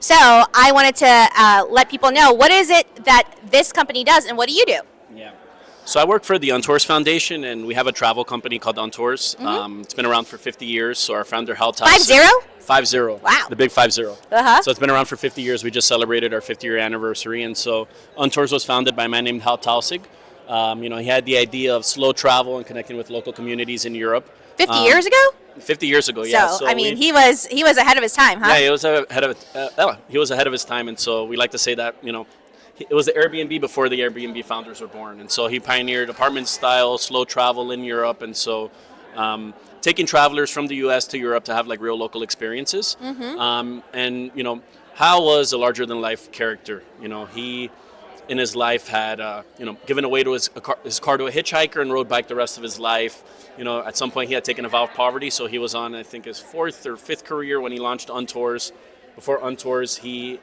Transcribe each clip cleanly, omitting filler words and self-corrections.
So I wanted to let people know, what is it that this company does and what do you do? Yeah. So I work for the UnTours Foundation, and we have a travel company called UnTours. It's been around for 50 years. So our founder, Hal Tausig. 50? 50. Wow. The big 50. Uh-huh. So it's been around for 50 years. We just celebrated our 50-year anniversary. And so UnTours was founded by a man named Hal Tausig. He had the idea of slow travel and connecting with local communities in Europe. 50 years ago? 50 years ago, yeah. So I mean, he was ahead of his time, huh? Yeah, he was ahead of his time, and so we like to say that it was the Airbnb before the Airbnb founders were born, and so he pioneered apartment style slow travel in Europe, and so taking travelers from the U.S. to Europe to have like real local experiences. Hal was a larger than life character. He in his life had given away to his car to a hitchhiker and rode bike the rest of his life. At some point he had taken a vow of poverty, so he was on, I think, his fourth or fifth career when he launched UnTours. Before UnTours, he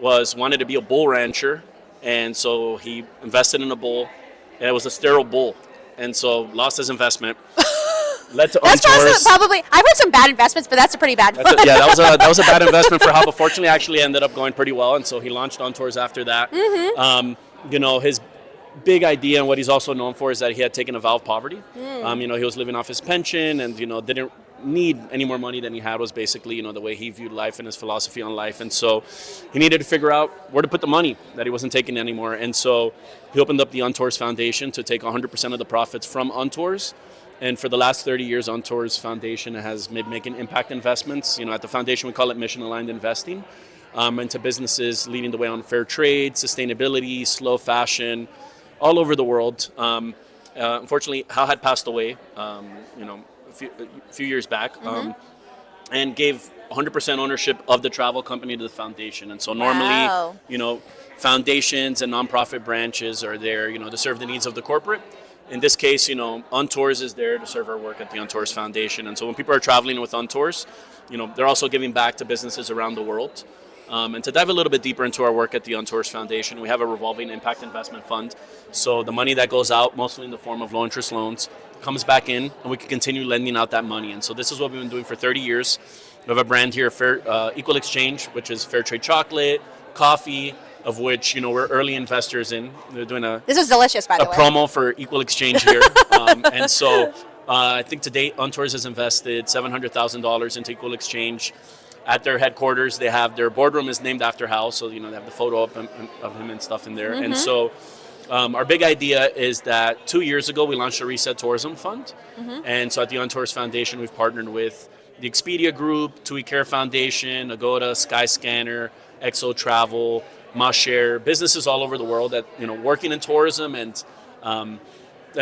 wanted to be a bull rancher, and so he invested in a bull, and it was a sterile bull, and so lost his investment. Led to that's UnTours. probably I've heard some bad investments, but that's a pretty bad one. That was a bad investment for Hal, but fortunately actually ended up going pretty well, and so he launched UnTours after that. His big idea and what he's also known for is that he had taken a vow of poverty. He was living off his pension and didn't need any more money than he had, was basically the way he viewed life and his philosophy on life. And so he needed to figure out where to put the money that he wasn't taking anymore. And so he opened up the UnTours Foundation to take 100% of the profits from UnTours. And for the last 30 years, UnTours Foundation has been making impact investments. At the foundation, we call it mission-aligned investing, into businesses leading the way on fair trade, sustainability, slow fashion, all over the world. Unfortunately, Hal had passed away, a few years back, and gave 100% ownership of the travel company to the foundation. And so normally, foundations and nonprofit branches are there, to serve the needs of the corporate. In this case, UnTours is there to serve our work at the UnTours Foundation. And so when people are traveling with UnTours, they're also giving back to businesses around the world. And to dive a little bit deeper into our work at the UnTours Foundation, we have a revolving impact investment fund. So the money that goes out, mostly in the form of low interest loans, comes back in, and we can continue lending out that money. And so this is what we've been doing for 30 years. We have a brand here, Equal Exchange, which is fair trade chocolate, coffee, of which we're early investors in. They're doing this is delicious, by the way. A promo for Equal Exchange here, and so I think to date, UnTours has invested $700,000 into Equal Exchange. At their headquarters, they have their boardroom is named after Hal, so they have the photo of him and stuff in there. And so our big idea is that 2 years ago we launched a Reset Tourism Fund, and so at the UnTours Foundation we've partnered with the Expedia Group, TUI Care Foundation, Agoda, Skyscanner, XO Travel, Mashare, businesses all over the world that working in tourism and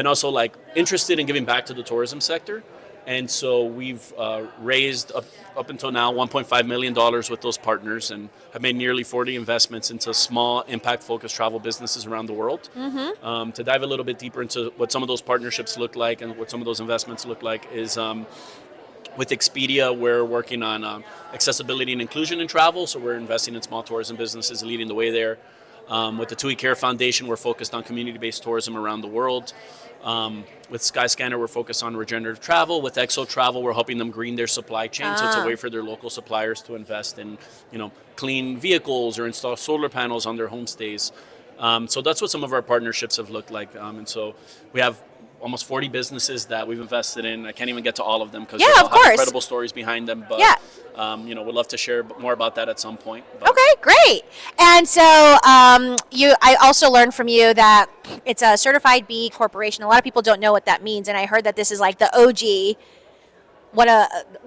also like interested in giving back to the tourism sector. And so we've raised up until now $1.5 million with those partners and have made nearly 40 investments into small impact-focused travel businesses around the world. To dive a little bit deeper into what some of those partnerships look like and what some of those investments look like is with Expedia, we're working on accessibility and inclusion in travel. So we're investing in small tourism businesses, leading the way there. With the TUI Care Foundation, we're focused on community-based tourism around the world. With Skyscanner, we're focused on regenerative travel. With XO Travel, we're helping them green their supply chain. So it's a way for their local suppliers to invest in, clean vehicles or install solar panels on their homestays. So that's what some of our partnerships have looked like. And so we have almost 40 businesses that we've invested in. I can't even get to all of them because they all have incredible stories behind them. But we'd love to share more about that at some point. But. Okay, great. And so I also learned from you that it's a certified B corporation. A lot of people don't know what that means, and I heard that this is like the OG, one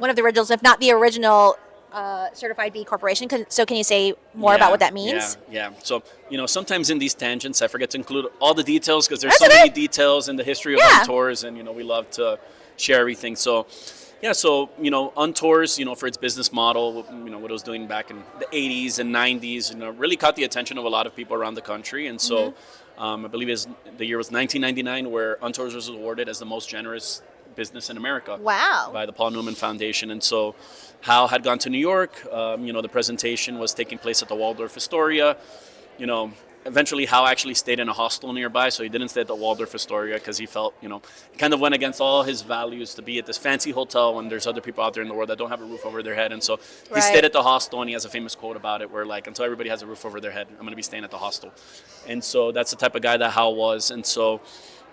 of the originals, if not the original. Certified B corporation. So can you say more about what that means? Yeah. So, sometimes in these tangents, I forget to include all the details because there's many details in the history of UnTours, and, we love to share everything. So, UnTours, for its business model, what it was doing back in the 80s and 90s, really caught the attention of a lot of people around the country. And so I believe the year was 1999 where UnTours was awarded as the most generous business in America. Wow. By the Paul Newman Foundation. And so Hal had gone to New York. The presentation was taking place at the Waldorf Astoria. eventually Hal actually stayed in a hostel nearby, so he didn't stay at the Waldorf Astoria because he felt, kind of went against all his values to be at this fancy hotel when there's other people out there in the world that don't have a roof over their head. And so he Right. stayed at the hostel, and he has a famous quote about it where, like, until everybody has a roof over their head, I'm going to be staying at the hostel. And so that's the type of guy that Hal was. And so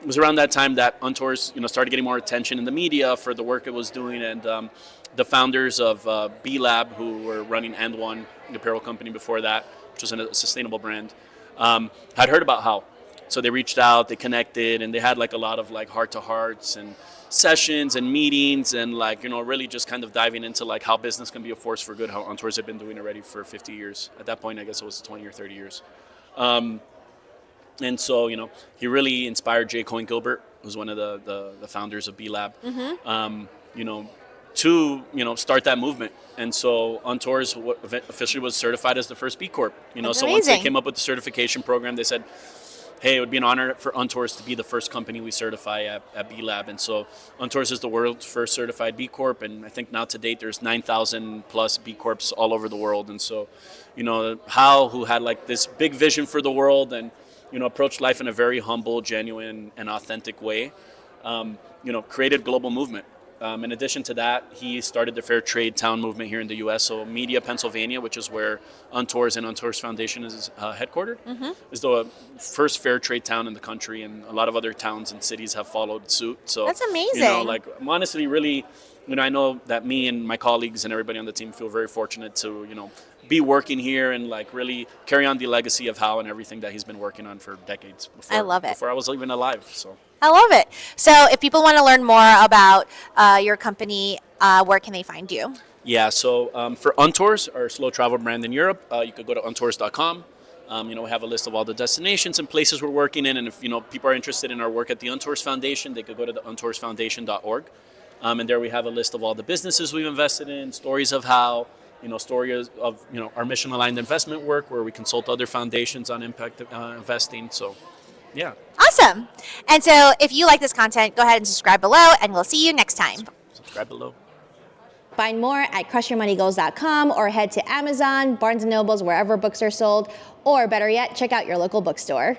it was around that time that UnTours, started getting more attention in the media for the work it was doing. And the founders of B Lab, who were running And One, the apparel company before that, which was a sustainable brand, had heard about Hal. So they reached out, they connected, and they had like a lot of like heart-to-hearts and sessions and meetings, and like, really just kind of diving into like how business can be a force for good, how UnTours had been doing already for 50 years. At that point, I guess it was 20 or 30 years. And so, he really inspired Jay Coyne Gilbert, who's one of the founders of B Lab, to start that movement. And so UnTours officially was certified as the first B Corp. That's so once they amazing. came up with the certification program, they said, hey, it would be an honor for UnTours to be the first company we certify at B Lab. And so UnTours is the world's first certified B Corp, and I think now to date there's 9,000 plus B Corps all over the world. And so, Hal, who had like this big vision for the world and approached life in a very humble, genuine, and authentic way, created global movement. In addition to that, he started the Fair Trade Town movement here in the U.S. So Media, Pennsylvania, which is where UnTours and UnTours Foundation is headquartered, is the first fair trade town in the country, and a lot of other towns and cities have followed suit. So That's amazing. I'm honestly really, I know that me and my colleagues and everybody on the team feel very fortunate to, be working here and like really carry on the legacy of Hal and everything that he's been working on for decades. I love it. Before I was even alive. So. I love it. So if people want to learn more about your company, where can they find you? Yeah, so for UnTours, our slow travel brand in Europe, you could go to untours.com. We have a list of all the destinations and places we're working in, and if people are interested in our work at the UnTours Foundation, they could go to the untoursfoundation.org. And there we have a list of all the businesses we've invested in, stories of how, stories of our mission-aligned investment work, where we consult other foundations on impact investing. So, yeah. Awesome. And so if you like this content, go ahead and subscribe below, and we'll see you next time. Subscribe below. Find more at crushyourmoneygoals.com or head to Amazon, Barnes & Noble's, wherever books are sold, or better yet, check out your local bookstore.